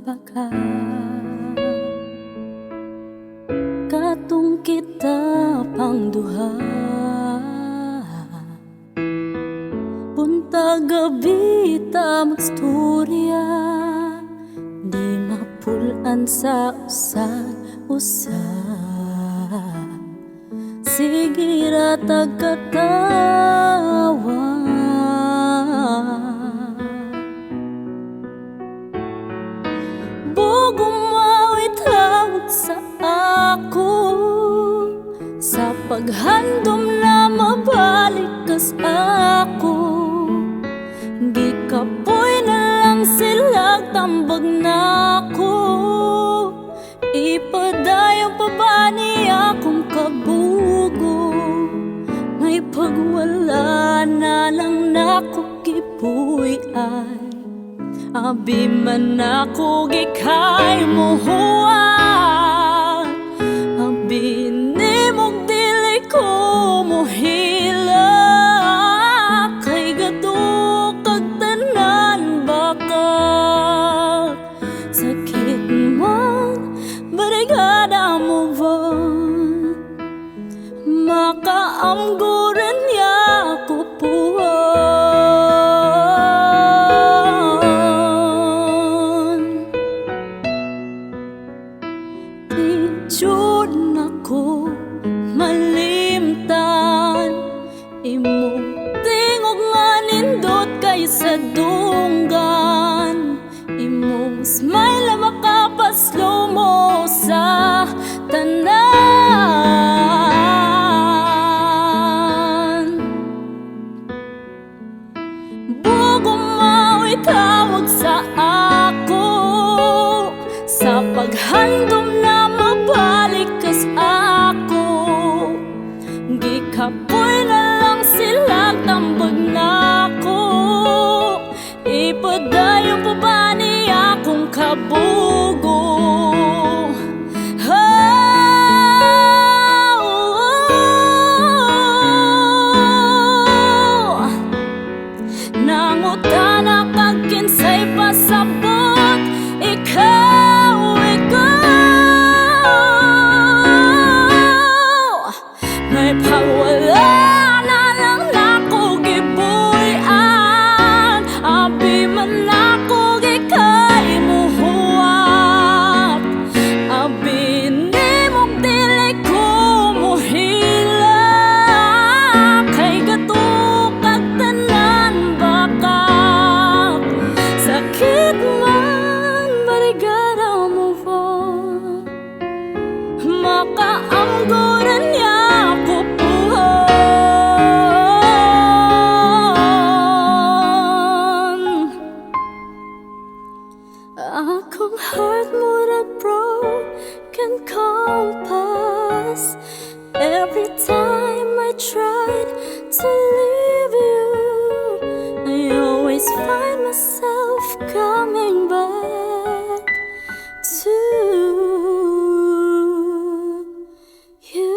baka katong kita pang duha. Buntag gabi ta magstorya, di mapulan sa usa-usa. Sige ra tagkatawa, bugong mawit hawag sa ako, sa paghandom na mabalik kas ako. Gikapoy na lang sila tambag na ko, ipadayon pa ba niya akong kabugo? May pagwala na lang nako kipuy ay abi man ako gikay mohuwag, abi nimog dili ko mohila. Kay gadto kag tanan baka sakit man barigada mo ba, makaamguran niya ko puwan. Tijod na ko malimtan, imong tingog nga nindot kay sa dunggan. Imong smile na makapaslow mo sa tanan. Bugong mawit tawag sa ako, sa paghandom na mabalik kas ako. Gikapoy na lang sila tambag na ko, ipadayon pa ba niya akong kabugo? Nangutana kag kinsay pasabot, ikaw. May pagwala na lang nako gibuyan, abi man ako gikay mohuwat, abi nimog dili ko mohila. Kay gadto kag tanan baka sakit man barigada mo ba, makaamguran niya ko puwan. Akong heart mura broken compass. Every time I tried to leave you, I always find myself coming back to you.